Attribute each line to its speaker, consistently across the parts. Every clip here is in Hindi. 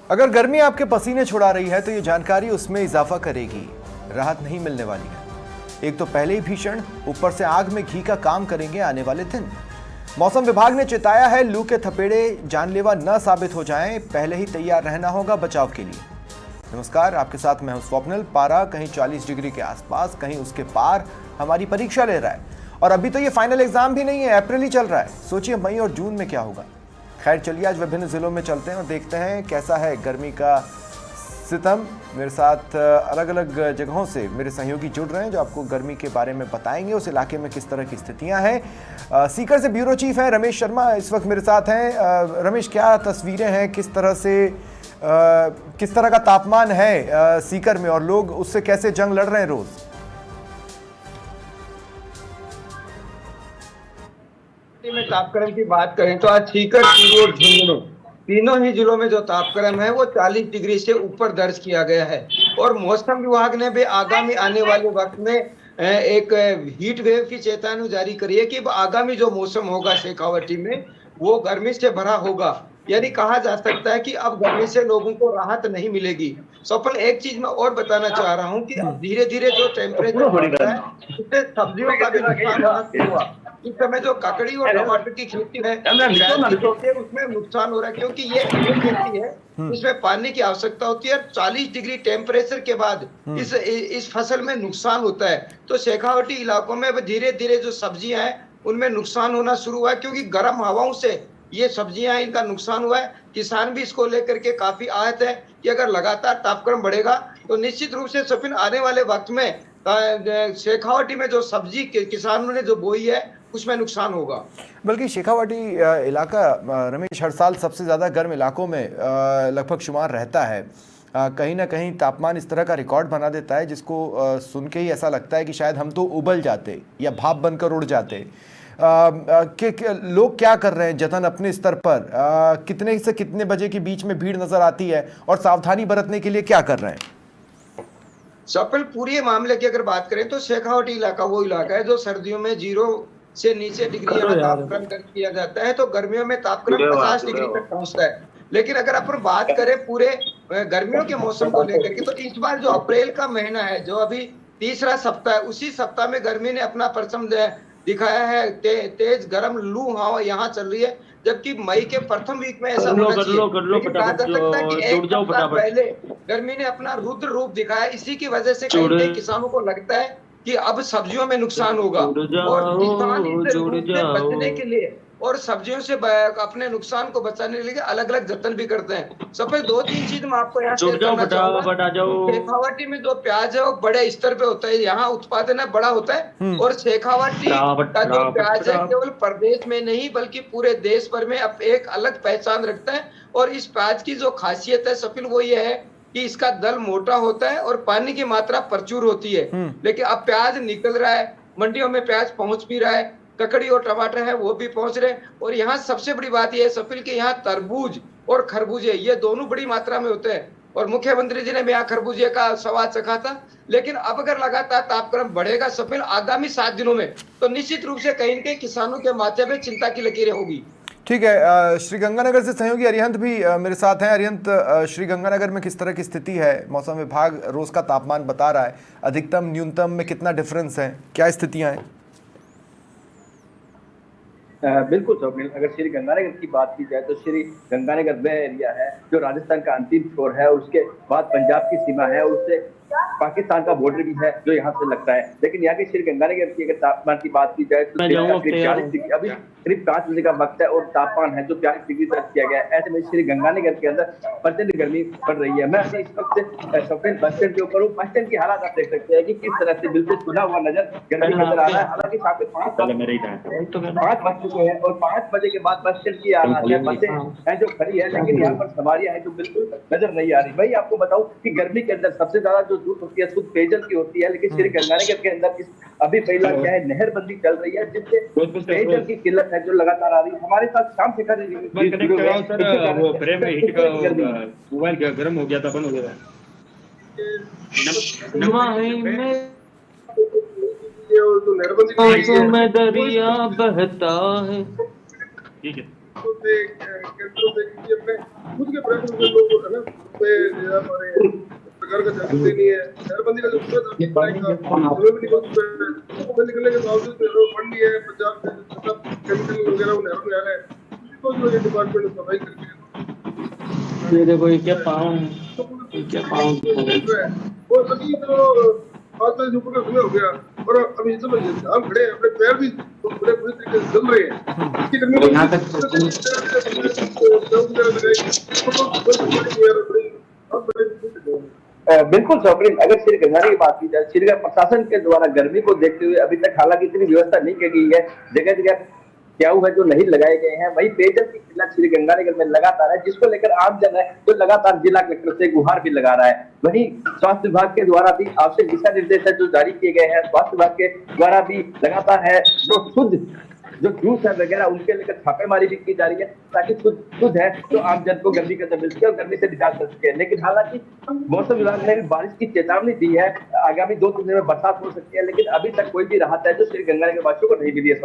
Speaker 1: अगर गर्मी आपके पसीने छुड़ा रही है तो ये जानकारी उसमें इजाफा करेगी। राहत नहीं मिलने वाली है। एक तो पहले ही भीषण, ऊपर से आग में घी का काम करेंगे आने वाले दिन। मौसम विभाग ने चेताया है, लू के थपेड़े जानलेवा न साबित हो जाएं, पहले ही तैयार रहना होगा बचाव के लिए। नमस्कार, आपके साथ मैं हूं स्वप्निल। पारा कहीं 40 डिग्री के आसपास, कहीं उसके पार हमारी परीक्षा ले रहा है। और अभी तो ये फाइनल एग्जाम भी नहीं है, अप्रैल ही चल रहा है। सोचिए मई और जून में क्या होगा। खैर चलिए आज विभिन्न जिलों में चलते हैं और देखते हैं कैसा है गर्मी का सितम। मेरे साथ अलग अलग जगहों से मेरे सहयोगी जुड़ रहे हैं जो आपको गर्मी के बारे में बताएंगे, उस इलाके में किस तरह की स्थितियां हैं। सीकर से ब्यूरो चीफ हैं रमेश शर्मा, इस वक्त मेरे साथ हैं। रमेश, क्या तस्वीरें हैं, किस तरह का तापमान है सीकर में और लोग उससे कैसे जंग लड़ रहे हैं रोज?
Speaker 2: में तापक्रम की बात करें तो आज सीकर, चूरू और झुंझुनू तीनों ही जिलों में जो तापक्रम है वो 40 डिग्री से ऊपर दर्ज किया गया है। और मौसम विभाग ने भी आगामी आने वाले वक्त में एक हीट वेव की चेतावनी जारी करी है कि आगामी जो मौसम होगा शेखावाटी में वो गर्मी से भरा होगा। यानी कहा जा सकता है कि अब गर्मी से लोगों को राहत नहीं मिलेगी। सफल एक चीज मैं और बताना चाह रहा हूँ कि अब धीरे धीरे जो टेम्परेचर बढ़ता है उससे सब्जियों का भी नुकसान होना शुरू हुआ। इस समय जो ककड़ी और टमाटर की खेती है उसमें नुकसान हो रहा है, क्योंकि ये खेती है इसमें पानी की आवश्यकता होती है। 40 डिग्री टेम्परेचर के बाद इस फसल में नुकसान होता है। तो शेखावाटी इलाकों में धीरे धीरे जो सब्जियां हैं उनमें नुकसान होना शुरू हुआ है, क्योंकि गर्म हवाओं से ये सब्जियां इनका नुकसान हुआ है। किसान भी इसको लेकर के काफी आहत है कि अगर लगातार तापक्रम बढ़ेगा तो निश्चित रूप से सफिन आने वाले वक्त में शेखावाटी में जो सब्जी किसानों ने जो बोई है उसमें नुकसान होगा।
Speaker 1: बल्कि शेखावाटी इलाका रमेश हर साल सबसे ज़्यादा गर्म इलाकों में लगभग शुमार रहता है। कहीं ना कहीं तापमान इस तरह का रिकॉर्ड बना देता है जिसको सुन के ही ऐसा लगता है कि शायद हम तो उबल जाते या भाप बनकर उड़ जाते। लोग क्या कर रहे हैं जतन अपने स्तर पर? कितने से कितने बजे के बीच में भीड़ नजर आती है और सावधानी बरतने के लिए क्या कर रहे हैं?
Speaker 2: सफल पूरे मामले की अगर बात करें तो शेखावाटी इलाका वो इलाका है जो सर्दियों में 0 से नीचे डिग्री यहाँ तापक्रम दर्ज किया जाता है, तो गर्मियों में तापक्रम 50 डिग्री तक पहुंचता है। लेकिन अगर अपन बात करें पूरे गर्मियों के मौसम को लेकर के, तो इस बार जो अप्रैल का महीना है जो अभी तीसरा सप्ताह है, उसी सप्ताह में गर्मी ने अपना परचम दिखाया है। तेज गर्म लू हवा यहाँ चल रही है, जबकि मई के प्रथम वीक में ऐसा होना चाहिए। लेकिन कहा जा सकता है कि एक सप्ताह पहले गर्मी ने अपना रुद्र रूप दिखाया। इसी की वजह से कई किसानों को लगता है कि अब सब्जियों में नुकसान होगा और किसान इससे बचने के लिए और सब्जियों से अपने नुकसान को बचाने के लिए अलग अलग जतन भी करते हैं। सबसे 2-3 चीज मैं आपको यहाँ शेयर करना चाहूंगा। शेखावाटी में जो प्याज है वो बड़े स्तर पे होता है, यहाँ उत्पादन है बड़ा होता है। और शेखावाटी का जो प्याज है केवल प्रदेश में नहीं बल्कि पूरे देश भर में अब एक अलग पहचान रखता है। और इस प्याज की जो खासियत है सफिल वो ये है कि इसका दल मोटा होता है और पानी की मात्रा प्रचुर होती है। लेकिन अब प्याज निकल रहा है, मंडियों में प्याज पहुंच भी रहा है, ककड़ी और टमाटर है वो भी पहुंच रहे हैं। और यहाँ सबसे बड़ी बात यह है सफिल के यहाँ तरबूज और खरबूजे ये दोनों बड़ी मात्रा में होते हैं। और मुख्यमंत्री जी ने भी यहाँ खरबूजे का स्वाद चखा था। लेकिन अब अगर लगातार तापक्रम बढ़ेगा सफिल आगामी 7 दिनों में, तो निश्चित रूप से कहीं न कहीं किसानों के माथे में चिंता की लकीरें होगी।
Speaker 1: ठीक है, श्रीगंगानगर से सहयोगी अरिहंत भी मेरे साथ हैं। अरिहंत, श्रीगंगानगर में किस तरह की स्थिति है? मौसम विभाग रोज का तापमान बता रहा है, अधिकतम न्यूनतम में कितना डिफरेंस है, क्या स्थितियां हैं?
Speaker 3: बिल्कुल स्वप्निल, अगर श्री गंगानगर की बात की जाए तो श्री गंगानगर वह एरिया है जो राजस्थान का अंतिम छोर है, उसके बाद पंजाब की सीमा है, उससे पाकिस्तान का बॉर्डर भी है जो यहाँ से लगता है। लेकिन यहाँ के श्री गंगानगर की अगर तापमान की बात की जाए तो करीब 40 डिग्री अभी करीब 5 बजे का वक्त है और तापमान है जो 40 डिग्री दर्ज किया गया है। ऐसे में श्री गंगानगर के अंदर प्रचंड गर्मी पड़ रही है। मैं अभी इस वक्त सफेद बस स्टैंड के ऊपर हूँ। बस स्टैंड की हालात आप देख सकते हैं कि किस तरह से बिल्कुल खुला हुआ गर्मी नजर आ रहा है। हालांकि 5 बज चुके हैं और 5 बजे के बाद बस स्टैंड की हालात है, बसें हैं जो खड़ी है, लेकिन यहाँ पर सवारियां हैं जो बिल्कुल नजर नहीं आ रही। भाई आपको बताऊं कि गर्मी के अंदर सबसे ज्यादा जो दूध होती है शुद्ध पेयजल की होती है, लेकिन श्री गंगानगर के अंदर अभी फिलहाल क्या है, नहरबंदी चल रही है जिससे पेयजल की किल्लत है जो लगातार आ रही है। हमारे साथ शाम से
Speaker 4: मोबाइल क्या गर्म हो गया था, बंद हो गया था। में दरिया बहता है। ठीक है,
Speaker 5: हाथों से केंद्रों से किसी अपने खुद के प्रयत्न से लोग है ना पे हमारे सरकार का जवाब देनी है। शहरबंदी का जो पूरा निकलने के बावजूद फंड लिया है पंजाब से मतलब केमिकल वगैरह वो नहरों में आ रहा है, तो जो ये डिपार्टमेंट सफाई करके
Speaker 4: ये देखो ये क्या पाऊँ
Speaker 5: और अभी तो 5 बजे ऊपर का समय हो गया और अभी समझ हम खड़े हैं, अपने पैर भी पूरे तरीके से जल रहे हैं। इसकी गर्मी में
Speaker 4: यहाँ तक
Speaker 3: बिल्कुल सौकरीन, अगर श्री गंगारी की बात की जाए, श्रीनगर प्रशासन के द्वारा गर्मी को देखते हुए अभी तक हालांकि इतनी व्यवस्था नहीं की गई है, जगह जगह क्याऊ है जो नहीं लगाए गए हैं। वही पेयजल की किल्लत श्री गंगानगर में लगातार है, जिसको लेकर आम जन है जो लगातार जिला कलेक्टर से गुहार भी लगा रहा है। वहीं स्वास्थ्य विभाग के द्वारा भी आवश्यक दिशा निर्देश जो जारी किए गए हैं, स्वास्थ्य विभाग के द्वारा भी लगातार है जो शुद्ध जो जूस है वगैरह उनके लेकर छापेमारी भी की जा रही है, ताकि शुद्ध है तो आम जन को गर्मी का मिल सके और गर्मी से निजात मिल सके। लेकिन हालांकि मौसम विभाग ने भी बारिश की चेतावनी दी है, आगामी 2-3 दिन में बरसात हो सकती है, लेकिन अभी तक कोई भी राहत है जो श्री गंगानगर वासियों को नहीं मिली है।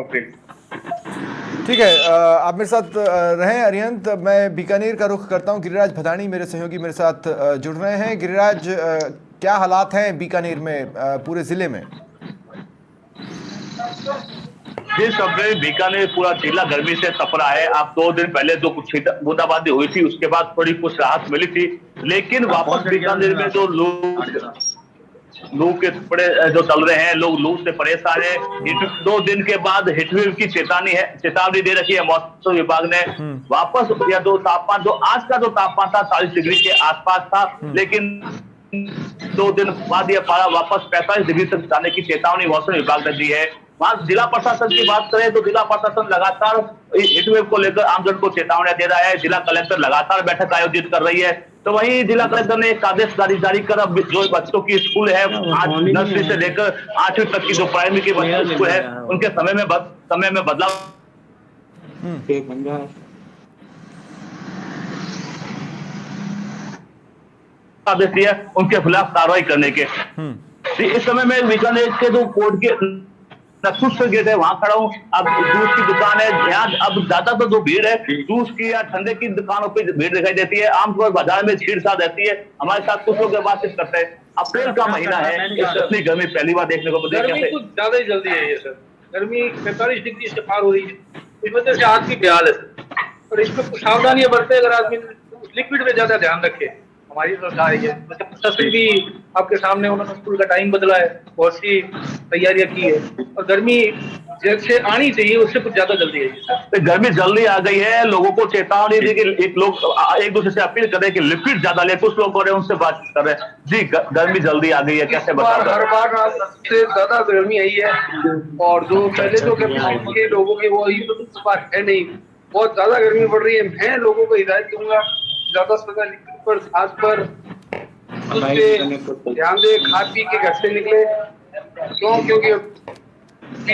Speaker 1: ठीक है, आप मेरे साथ रहें अरिहंत। मैं बीकानेर का रुख करता हूं। गिरिराज भदानी मेरे सहयोगी मेरे साथ जुड़ रहे हैं। गिरिराज, क्या हालात हैं बीकानेर में, पूरे जिले में?
Speaker 6: जी सबने बीकानेर पूरा जिला गर्मी से तप रहा है। अब 2 दिन पहले जो कुछ बूंदाबांदी हुई थी उसके बाद थोड़ी कुछ राहत मिली थी, लेकिन वापस बीकानेर में जो लू के थोड़े जो चल रहे हैं, लोग लू से परेशान है। 2 दिन के बाद हीटवेव की चेतावनी दे रखी है मौसम विभाग ने। वापस यह जो तापमान जो आज का जो तापमान था 40 डिग्री के आसपास था, लेकिन 2 दिन बाद यह पारा वापस 45 डिग्री तक जाने की चेतावनी मौसम विभाग ने दी है। वहां जिला प्रशासन की बात करें तो जिला प्रशासन लगातार हीटवेव को लेकर आमजन को चेतावनी दे रहा है। जिला कलेक्टर लगातार बैठक आयोजित कर रही है। तो वहीं जिला कलेक्टर ने एक आदेश जारी कर अब जो बच्चों की स्कूल है, आज नर्सरी से लेकर 8वीं तक की जो प्राइमरी की बच्चों की स्कूल है, उनके समय में बदलाव आदेश दिया उनके खिलाफ कार्रवाई करने के। इस समय में बीकानेर के जो कोर्ट के नक्सुस गेट है वहां खड़ा हूँ। अब जूस की दुकान है, यहाँ अब ज्यादातर जो भीड़ है जूस की या ठंडे की दुकानों पे भीड़ दिखाई देती है। आमतौर बाजार में छीड़-छाड़ रहती है। हमारे साथ कुछ लोग बातचीत करते हैं। अप्रैल का महीना है, इतनी गर्मी पहली बार देखने को मिली।
Speaker 5: गर्मी कुछ ज्यादा ही जल्दी है ये सर, गर्मी 45 डिग्री से पार हो रही है, इस वजह से आज की बेहाल है और इसमें कुछ सावधानियां बरते अगर आदमी लिक्विड में ज्यादा ध्यान रखे। हमारी सरकार है प्रशासन भी आपके सामने, उन्होंने स्कूल का टाइम बदला है, बहुत सी तैयारियां की है और गर्मी जैसे आनी चाहिए उससे कुछ ज्यादा जल्दी है।
Speaker 6: तो गर्मी जल्दी आ गई है, लोगों को चेतावनी दी कि एक दूसरे से अपील करें कि लिक्विड ज्यादा ले। कुछ लोग रहे उनसे बात कर रहे हैं। जी गर्मी जल्दी आ गई है, कैसे बता?
Speaker 5: हर बार से ज्यादा गर्मी आई है और जो पहले जो गर्मी के लोगों के वो इस बार है नहीं, बहुत ज्यादा गर्मी पड़ रही है। मैं लोगों को हिदायत दूंगा ज्यादा से ज्यादा लिक्विड पर खास पर ध्यान दे, खा पी के घर से निकले। क्योंकि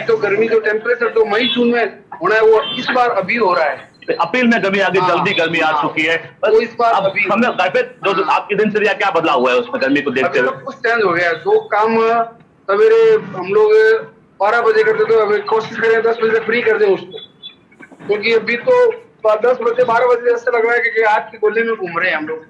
Speaker 5: तो गर्मी जो टेम्परेचर तो मई जून में होना है वो इस बार अभी हो रहा है।
Speaker 6: अप्रैल में गर्मी आगे जल्दी गर्मी आ चुकी है।
Speaker 5: तो इस बार
Speaker 6: अभी हमें घर पे जो आपकी दिनचर्या क्या बदलाव हुआ है उसमें गर्मी को देखते हुए?
Speaker 5: कुछ चेंज हो गया है। जो काम सवेरे हम लोग 12 बजे करते थे, अभी कोशिश करें 10 बजे फ्री कर दें उसको, क्योंकि अभी तो 10 बजे 12 बजे ऐसा लग रहा है कि आज के गोले में घूम रहे हैं हम लोग।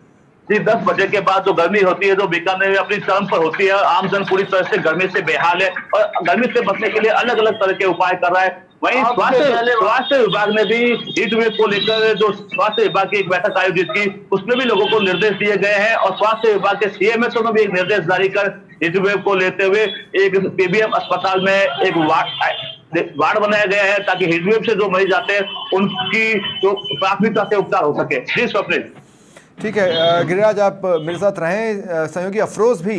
Speaker 6: जी 10 बजे के बाद जो गर्मी होती है जो बीकानेर में अपनी चरम पर होती है। आमजन पूरी तरह से गर्मी से बेहाल है और गर्मी से बचने के लिए अलग अलग तरह के उपाय कर रहा है। वहीं स्वास्थ्य विभाग ने भी हीट वेव को लेकर जो स्वास्थ्य विभाग की एक बैठक आयोजित की, उसमें भी लोगों को निर्देश दिए गए हैं और स्वास्थ्य विभाग के सीएमएचओ ने भी एक निर्देश जारी कर हीट वेव को लेते हुए एक पीबीएम अस्पताल में एक वार्ड बनाया गया है ताकि हीट वेव से जो मरीज आते हैं उनकी जो प्राथमिकता से उपचार हो सके। जी स्वप्निल।
Speaker 1: ठीक है गिरिराज, आप मेरे साथ रहें। सहयोगी अफरोज भी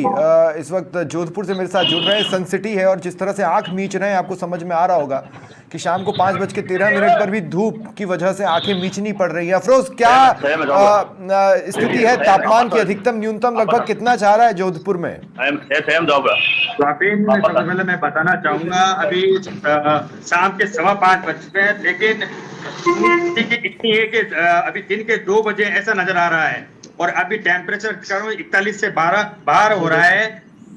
Speaker 1: इस वक्त जोधपुर से मेरे साथ जुड़ रहे हैं। सन सिटी है और जिस तरह से आंख मीच रहे हैं आपको समझ में आ रहा होगा कि शाम को 5:13 पर भी धूप की वजह से आंखें मीचनी पड़ रही है। अफरोज, क्या स्थिति है? तापमान की अधिकतम न्यूनतम लगभग कितना चाह रहा है जोधपुर में?
Speaker 4: सबसे पहले मैं बताना चाहूंगा अभी शाम के 5:15 बज चुके हैं, लेकिन इतनी है कि अभी दिन के 2 बजे ऐसा नजर आ रहा है और अभी टेम्परेचर 41 से 12 बाहर हो रहा है।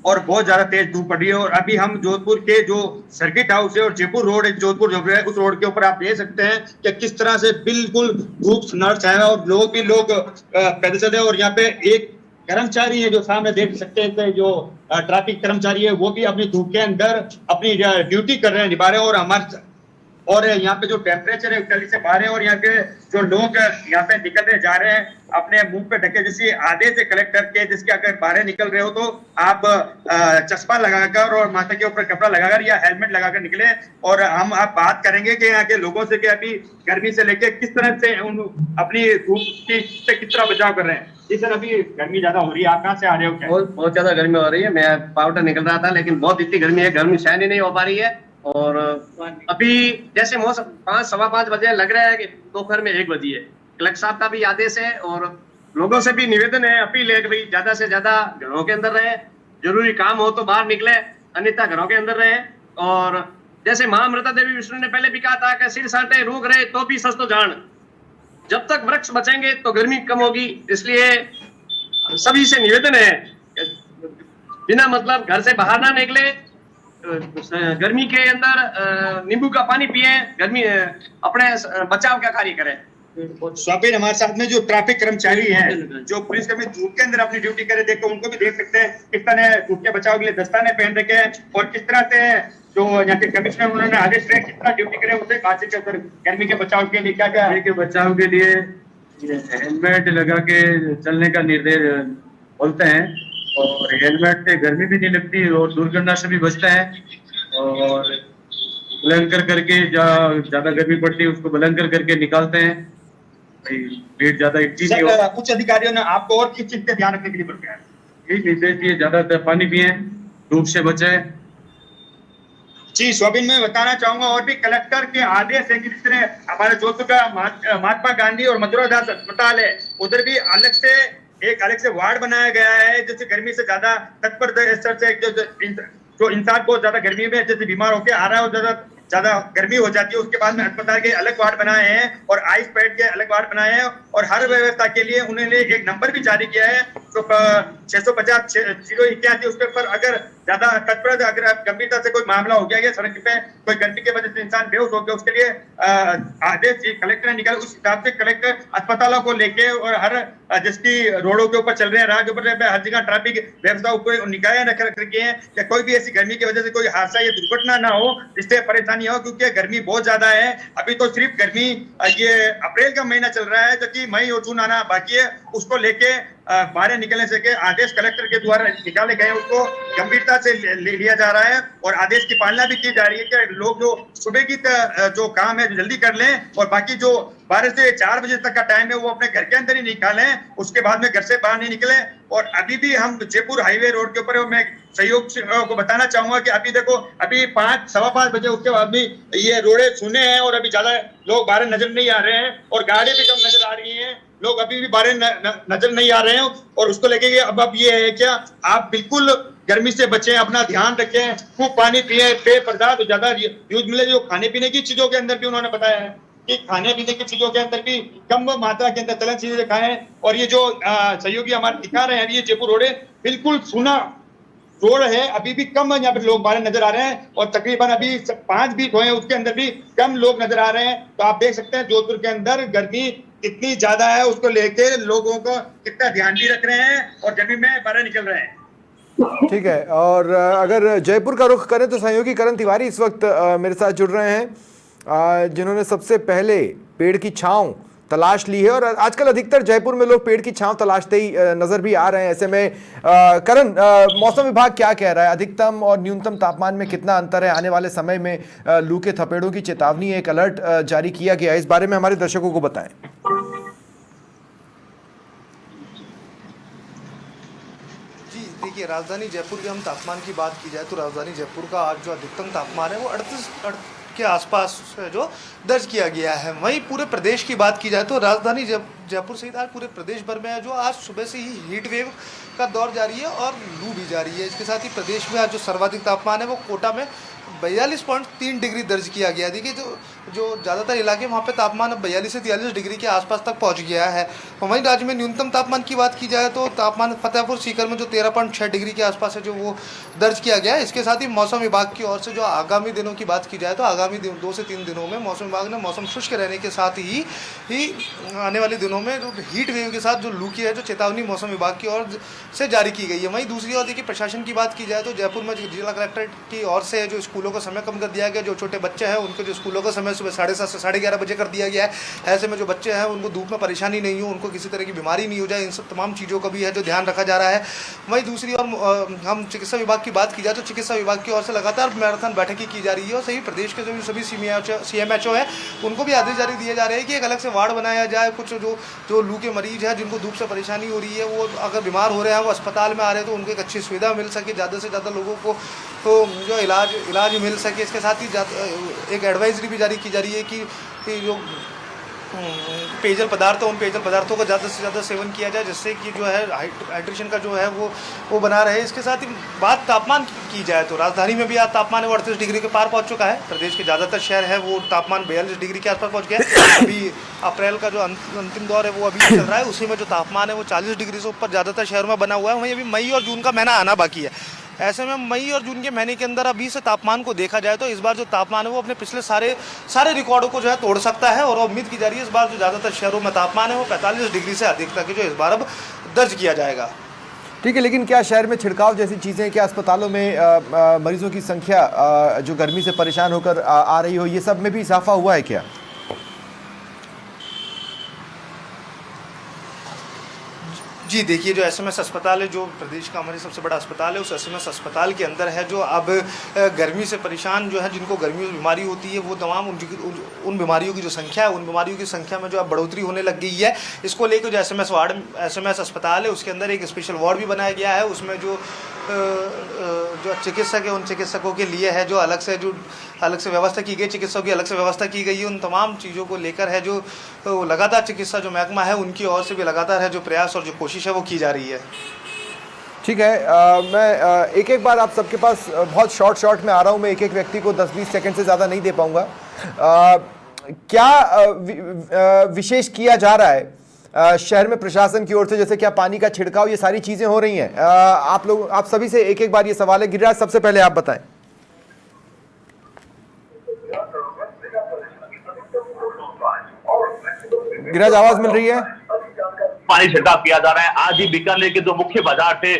Speaker 4: और बहुत ज्यादा तेज धूप पड़ रही है। और अभी हम जोधपुर के जो सर्किट हाउस है और जयपुर रोड है, जोधपुर जो है, उस रोड के ऊपर आप देख सकते हैं कि किस तरह से बिल्कुल धूप नर्स है और लोग पैदल चल रहे हैं। और यहाँ पे एक कर्मचारी है जो सामने देख सकते हैं, जो ट्रैफिक कर्मचारी है, वो भी अपनी धूप के अंदर अपनी ड्यूटी कर रहे हैं, निभा रहे हैं। और यहाँ पे जो टेम्परेचर है 41 से बाहर है। और यहाँ के जो लोग यहाँ पे निकल रहे जा रहे हैं अपने मुंह पे ढके, जैसे आदेश है कलेक्टर के, जिसके अगर बाहर निकल रहे हो तो आप चश्मा लगाकर और माथा के ऊपर कपड़ा लगाकर या हेलमेट लगाकर निकले। और हम आप बात करेंगे कि यहाँ के लोगों से कि अभी गर्मी से लेके किस तरह से अपनी धूप से किस तरह बचाव कर रहे हैं। जी सर, अभी गर्मी ज्यादा हो रही है, आप कहाँ से आ रहे हो? क्या
Speaker 7: बहुत ज्यादा गर्मी हो रही है। मैं पाउडर निकल रहा था, लेकिन बहुत इतनी गर्मी है, गर्मी सहन ही नहीं हो पा रही है। और अभी जैसे मौसम 5-5:15 बजे लग रहा है कि दोपहर में 1 बजी है। कलेक्टर साहब का भी आदेश है और लोगों से भी निवेदन है, अपील है कि भाई ज्यादा से ज्यादा घरों के अंदर रहे, जरूरी काम हो तो बाहर निकले, अन्यथा घरों के अंदर रहे। और जैसे महामृता देवी विष्णु ने पहले भी कहा था कि सिर साटे रूख रहे तो भी सस्तो जान, जब तक वृक्ष बचेंगे तो गर्मी कम होगी। इसलिए सभी से निवेदन है बिना मतलब घर से बाहर ना निकले, गर्मी के अंदर नींबू का पानी पिए, गर्मी अपने बचाव का कार्य करें।
Speaker 4: स्वाभिन हमारे साथ में जो ट्रैफिक कर्मचारी हैं, जो पुलिस कर्मी धूप के अंदर अपनी ड्यूटी करे, देखो उनको भी देख सकते हैं किस तरह धूप के बचाव के लिए दस्ताने पहन रखे हैं और किस तरह से जो यहाँ के कमिश्नर उन्होंने आदेश दिए किस तरह ड्यूटी करे, उसे बातचीत कर गर्मी के बचाव के लिए क्या क्या
Speaker 8: के बचाव के लिए हेलमेट लगा के चलने का निर्देश बोलते हैं। और हेलमेट से गर्मी भी नहीं लगती और दुर्घटना से भी बचता है। और बुलंद करके ज्यादा गर्मी पड़ती है उसको बुलंद करके निकालते हैं, भीड़ ज्यादा इकट्ठी नहीं हो।
Speaker 4: उच्च अधिकारियों ने आपको और किस चीज पे ध्यान रखने के लिए बताया?
Speaker 8: यही निर्देश दिए, ज्यादा पानी पिए, धूप से बचे।
Speaker 4: जी स्वाभिन, मैं बताना चाहूंगा और भी कलेक्टर के आदेश है कि जिस तरह हमारे जोधपुर का महात्मा गांधी और मथुरा दास अस्पताल है, उधर भी अलग से वार्ड बनाया गया है, जैसे गर्मी से ज्यादा तत्पर स्तर से जो इंसान बहुत ज्यादा गर्मी में जैसे बीमार होकर आ रहा है और ज्यादा गर्मी हो जाती है, उसके बाद में अस्पताल के अलग वार्ड बनाए हैं और आइस पैड के अलग वार्ड बनाए हैं। और हर व्यवस्था के लिए उन्होंने एक नंबर भी जारी किया है, तो 650-081 उस पर अगर ज्यादा तत्पर, अगर गंभीरता से कोई मामला हो गया या सड़क पे कोई गर्मी की वजह से इंसान बेहोश हो गया, उसके लिए आदेश कलेक्टर ने निकाला। उस हिसाब से कलेक्टर अस्पतालों को लेके और हर जिसकी रोडों के ऊपर चल रहे हैं, राह के ऊपर हर जगह ट्रैफिक व्यवस्था ऊपर निकाय रख रखी है कि कोई भी ऐसी गर्मी की वजह से कोई हादसा या दुर्घटना ना हो, जिससे परेशानी हो, क्योंकि गर्मी बहुत ज्यादा है। अभी तो सिर्फ गर्मी ये अप्रैल का महीना चल रहा है, जबकि मई और जून आना बाकी है। उसको लेके बाहर निकलने से के आदेश कलेक्टर के द्वारा निकाले गए, उसको गंभीरता से लिया जा रहा है और आदेश की पालना भी की जा रही है कि लोग जो सुबह की जो काम है जल्दी कर लें और बाकी जो 12 से 4 बजे तक का टाइम है वो अपने घर के अंदर ही निकालें, उसके बाद में घर से बाहर नहीं निकले। और अभी भी हम जयपुर हाईवे रोड के ऊपर, मैं सहयोग को बताना चाहूंगा कि अभी देखो, अभी 5-5:15 बजे उसके बाद भी ये रोडे सुने हैं और अभी ज्यादा लोग बाहर नजर नहीं आ रहे हैं और गाड़ी भी कम नजर आ रही है, लोग अभी भी बाहर नजर नहीं आ रहे हैं। और उसको लेके अब ये है क्या, आप बिल्कुल गर्मी से बचें, अपना ध्यान रखें, खूब पानी पिए, पेय पदार्थ ज्यादा यूज मिले। जो खाने पीने की चीजों के अंदर भी उन्होंने बताया है कि खाने पीने की चीजों के अंदर भी कम मात्रा के अंदर तलन चीजें खाएं। और ये जो सहयोगी हमारे दिखा रहे हैं, ये जयपुर रोड है, बिल्कुल सूना रोड है, अभी भी कम यहाँ पे लोग बाहर नजर आ रहे हैं और तकरीबन अभी 5 बीट हुए हैं, उसके अंदर भी कम लोग नजर आ रहे हैं। तो आप देख सकते हैं जोधपुर के अंदर गर्मी कितनी ज्यादा है, उसको लेके लोगों को कितना ध्यान भी रख रहे हैं और गर्मी में बाहर निकल रहे हैं।
Speaker 1: ठीक है, और अगर जयपुर का रुख करें तो सहयोगी करण तिवारी इस वक्त मेरे साथ जुड़ रहे हैं, जिन्होंने सबसे पहले पेड़ की छांव तलाश ली है। और आजकल अधिकतर जयपुर में लोग पेड़ की छांव तलाशते ही नजर भी आ रहे हैं। ऐसे में करण, मौसम विभाग क्या कह रहा है, अधिकतम और न्यूनतम तापमान में कितना अंतर है? आने वाले समय में लू के थपेड़ों की चेतावनी, एक अलर्ट जारी किया गया है, इस बारे में हमारे दर्शकों को बताएं।
Speaker 9: देखिए, राजधानी जयपुर के हम तापमान की बात की जाए तो राजधानी जयपुर का आज जो अधिकतम तापमान है वो 38 के आसपास जो दर्ज किया गया है। वहीं पूरे प्रदेश की बात की जाए तो राजधानी जयपुर सहित आज पूरे प्रदेश भर में जो आज सुबह से ही हीट वेव का दौर जारी है और लू भी जारी है। इसके साथ ही प्रदेश में आज जो सर्वाधिक तापमान है वो कोटा में 42.3 डिग्री दर्ज किया गया। देखिए जो ज़्यादातर इलाके वहाँ पे तापमान अब 42 से 43 डिग्री के आसपास तक पहुँच गया है। वहीं राज्य में न्यूनतम तापमान की बात की जाए तो तापमान फतेहपुर सीकर में जो 13.6 डिग्री के आसपास है जो वो दर्ज किया गया है। इसके साथ ही मौसम विभाग की ओर से जो आगामी दिनों की बात की जाए तो आगामी 2 से 3 दिनों में मौसम विभाग ने मौसम शुष्क रहने के साथ ही आने वाले दिनों में जो हीट वेव के साथ जो लू की है जो चेतावनी मौसम विभाग की ओर से जारी की गई है। वहीं दूसरी ओर देखिए प्रशासन की बात की जाए तो जयपुर में जिला कलेक्टर की ओर से जो स्कूलों का समय कम कर दिया गया। जो छोटे बच्चे हैं उनके जो स्कूलों का समय सुबह 7:30 से 11:30 बजे कर दिया गया है। ऐसे में जो बच्चे हैं उनको धूप में परेशानी नहीं हो, उनको किसी तरह की बीमारी नहीं हो जाए, इन सब तमाम चीज़ों का भी है जो ध्यान रखा जा रहा है। वहीं दूसरी ओर हम चिकित्सा विभाग की बात की जाए तो चिकित्सा विभाग की ओर से लगातार मैराथन बैठकें की जा रही है और सही प्रदेश के जो सभी CMHO है उनको भी आदेश जारी दिए जा रहे हैं कि एक अलग से वार्ड बनाया जाए। कुछ जो लू के मरीज हैं जिनको धूप से परेशानी हो रही है वो अगर बीमार हो रहे हैं वो अस्पताल में आ रहे हैं तो उनको एक अच्छी सुविधा मिल सके, ज़्यादा से ज़्यादा लोगों को तो जो इलाज मिल सके। इसके साथ ही एक एडवाइजरी भी जारी की जा रही है कि जो पेयजल पदार्थ उन पेयजल पदार्थों का ज़्यादा से ज़्यादा सेवन किया जाए जिससे कि जो है हाइड्रेशन का जो है वो बना रहे। इसके साथ ही बात तापमान की जाए तो राजधानी में भी आज तापमान है वो 38 डिग्री के पार पहुंच चुका है। प्रदेश के ज़्यादातर शहर है वो तापमान 42 डिग्री के आसपास पहुंच गया है। अभी अप्रैल का जो अंतिम दौर है वो अभी चल रहा है, उसी में जो तापमान है वो 40 डिग्री से ऊपर ज़्यादातर शहरों में बना हुआ है। वहीं अभी मई और जून का महीना आना बाकी है। ऐसे में मई और जून के महीने के अंदर अभी से तापमान को देखा जाए तो इस बार जो तापमान है वो अपने पिछले सारे रिकॉर्डों को जो है तोड़ सकता है और उम्मीद की जा रही है इस बार जो ज़्यादातर शहरों में तापमान है वो 45 डिग्री से अधिक तक जो इस बार अब दर्ज किया जाएगा।
Speaker 1: ठीक है, लेकिन क्या शहर में छिड़काव जैसी चीज़ें, क्या अस्पतालों में मरीजों की संख्या जो गर्मी से परेशान होकर आ रही हो, ये सब में भी इजाफा हुआ है क्या?
Speaker 9: जी देखिए जो SMS अस्पताल है जो प्रदेश का हमारे सबसे बड़ा अस्पताल है उस SMS अस्पताल के अंदर है जो अब गर्मी से परेशान जो है जिनको गर्मी में बीमारी होती है वो तमाम उन बीमारियों की जो संख्या है उन बीमारियों की संख्या में जो अब बढ़ोतरी होने लग गई है। इसको लेकर जो SMS अस्पताल है उसके अंदर एक स्पेशल वार्ड भी बनाया गया है। उसमें जो चिकित्सक है उन चिकित्सकों के लिए है जो अलग से व्यवस्था की गई, चिकित्सकों की अलग से व्यवस्था की गई है। उन तमाम चीज़ों को लेकर है जो लगातार चिकित्सा जो महकमा है उनकी ओर से भी लगातार है जो प्रयास और जो कोशिश है वो की जा रही है।
Speaker 1: ठीक है, मैं एक बार आप सबके पास बहुत शॉर्ट में आ रहा हूँ। मैं एक व्यक्ति को 10-20 सेकंड से ज़्यादा नहीं दे पाऊँगा। क्या विशेष किया जा रहा है शहर में प्रशासन की ओर से, जैसे क्या पानी का छिड़काव, ये सारी चीजें हो रही हैं? आप सभी से एक बार ये सवाल है। गिरिराज, सबसे पहले आप बताएं। गिरिराज, आवाज मिल रही है?
Speaker 6: पानी छिड़काव किया जा रहा है। आज ही बीकानेर के जो मुख्य बाजार थे,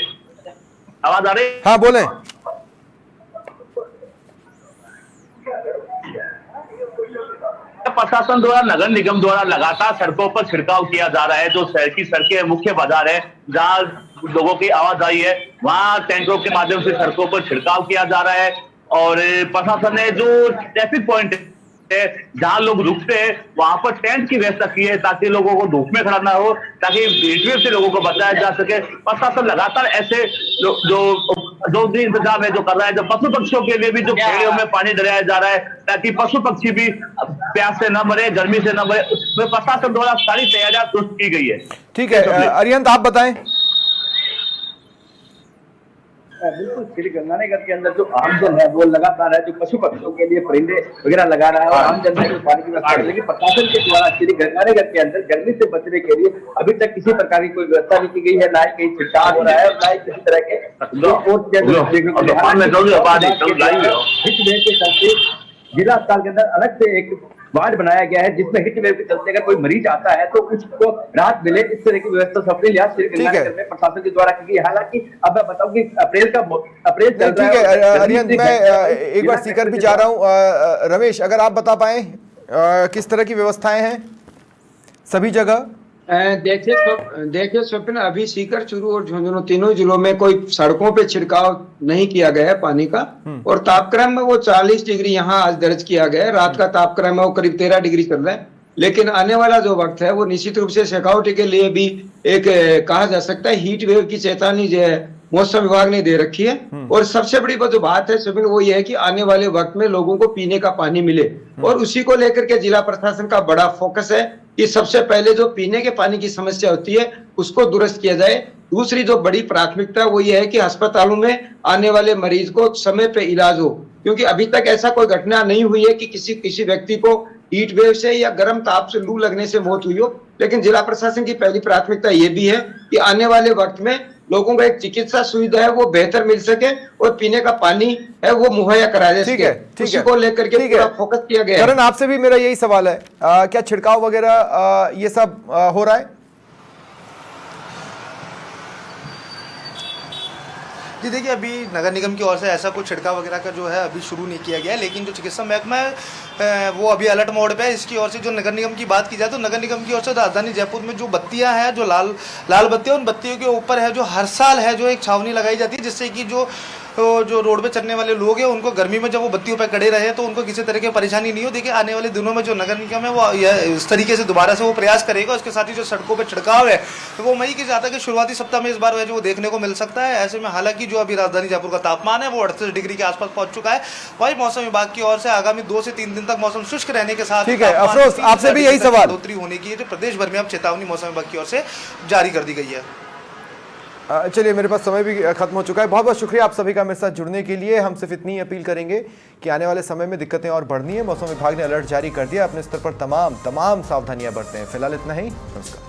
Speaker 6: आवाज आ रही है?
Speaker 1: हाँ बोलें।
Speaker 6: प्रशासन द्वारा, नगर निगम द्वारा लगातार सड़कों पर छिड़काव किया जा रहा है। जो शहर की सड़कें, मुख्य बाजार है जहां लोगों की आवाजाही है, वहां टैंकरों के माध्यम से सड़कों पर छिड़काव किया जा रहा है। और प्रशासन ने जो ट्रैफिक पॉइंट है जहां लोग रुकते हैं वहां पर टेंट की व्यवस्था की है ताकि लोगों को धूप में खड़ा ना हो, ताकि हीटवेव से लोगों को बचाया जा सके। प्रशासन लगातार ऐसे जो भी इंतजाम है जो कर रहा है। जो पशु पक्षियों के लिए भी जो खेड़ियों में पानी डलाया जा रहा है ताकि पशु पक्षी भी प्यास से न मरे, गर्मी से न मरे, उसमें प्रशासन द्वारा सारी तैयारियां दुरुस्त की गई है।
Speaker 1: ठीक है, अरिहंत आप बताएं।
Speaker 3: बिल्कुल, श्री गंगानगर के अंदर जो आमजन है वो लगातार है जो पशु पक्षियों के लिए परिंदे वगैरह लगा रहा है और आमजन में पानी की व्यवस्था, लेकिन प्रशासन के द्वारा श्री गंगानगर के अंदर गर्मी से बचने के लिए अभी तक किसी प्रकार की कोई व्यवस्था नहीं की गई है। ना ही कहीं छिड़काव हो रहा है, ना ही किसी तरह के जिला अस्पताल के अंदर अलग से एक वार्ड बनाया गया है जिसमें हिट वेव के चलते अगर कोई मरीज आता है तो उसको राहत मिले, इस तरह की व्यवस्था सबके लिहाज श्री गंगानगर में प्रशासन के द्वारा की गई। हालांकि अब मैं बताऊं कि अप्रैल चल रहा है।
Speaker 1: अरिहंत, मैं एक बार सीकर भी जा रहा हूं। रमेश, अगर आप बता पाए किस तरह की व्यवस्थाएं हैं सभी जगह?
Speaker 2: देखिए स्वप्न, अभी सीकर, चूरू और झुंझुनू तीनों जिलों में कोई सड़कों पे छिड़काव नहीं किया गया है पानी का। और तापक्रम में वो 40 डिग्री यहाँ आज दर्ज किया गया है। रात का तापक्रम है वो करीब 13 डिग्री चल रहा है। लेकिन आने वाला जो वक्त है वो निश्चित रूप से शेखावटी के लिए भी एक कहा जा सकता है हीट वेव की चेतावनी जो है मौसम विभाग ने दे रखी है। और सबसे बड़ी जो बात है स्वप्न वो ये है कि आने वाले वक्त में लोगों को पीने का पानी मिले और उसी को लेकर के जिला प्रशासन का बड़ा फोकस है कि सबसे पहले जो पीने के पानी की समस्या होती है उसको दुरुस्त किया जाए। दूसरी जो बड़ी प्राथमिकता वो ये है कि अस्पतालों में आने वाले मरीज को समय पे इलाज हो क्योंकि अभी तक ऐसा कोई घटना नहीं हुई है कि किसी व्यक्ति को हीट वेव से या गर्म ताप से लू लगने से मौत हुई हो। लेकिन जिला प्रशासन की पहली प्राथमिकता ये भी है कि आने वाले वक्त में लोगों को एक चिकित्सा सुविधा है वो बेहतर मिल सके और पीने का पानी है वो मुहैया कराया जा सके। उसी को लेकर के पूरा फोकस किया गया है।
Speaker 1: करण, आपसे भी मेरा यही सवाल है, क्या छिड़काव वगैरह ये सब हो रहा है?
Speaker 9: जी देखिए, अभी नगर निगम की ओर से ऐसा कुछ छिड़काव वगैरह का जो है अभी शुरू नहीं किया गया है, लेकिन जो चिकित्सा महकमा है वो अभी अलर्ट मोड पे है। इसकी ओर से जो नगर निगम की बात की जाए तो नगर निगम की ओर से राजधानी जयपुर में जो बत्तियां हैं, जो लाल बत्तियां, उन बत्तियों के ऊपर है जो हर साल है जो एक छावनी लगाई जाती है, जिससे कि जो रोड पे चलने वाले लोग हैं उनको गर्मी में जब वो बत्तियों पे खड़े रहे तो उनको किसी तरह की परेशानी नहीं हो। देखिए, आने वाले दिनों में जो नगर निगम है वो इस तरीके से दोबारा से वो प्रयास करेगा। उसके साथ ही जो सड़कों पे छिड़काव है तो वो मई के जाता है कि शुरुआती सप्ताह में इस बार जो देखने को मिल सकता है। ऐसे में हालांकि जो अभी राजधानी जयपुर का तापमान है वो 38 डिग्री के आसपास पहुंच चुका है। वही मौसम विभाग की ओर से आगामी 2 से 3 दिन तक मौसम शुष्क रहने के साथ
Speaker 1: ठीक है, अफरोज आपसे भी यही सवाल,
Speaker 9: बढ़ोतरी होने की प्रदेश भर में अब चेतावनी मौसम विभाग की ओर से जारी कर दी गई है।
Speaker 1: चलिए, मेरे पास समय भी खत्म हो चुका है। बहुत बहुत शुक्रिया आप सभी का मेरे साथ जुड़ने के लिए। हम सिर्फ इतनी अपील करेंगे कि आने वाले समय में दिक्कतें और बढ़नी है। मौसम विभाग ने अलर्ट जारी कर दिया, अपने स्तर पर तमाम सावधानियां बरतें। फिलहाल इतना ही, नमस्कार।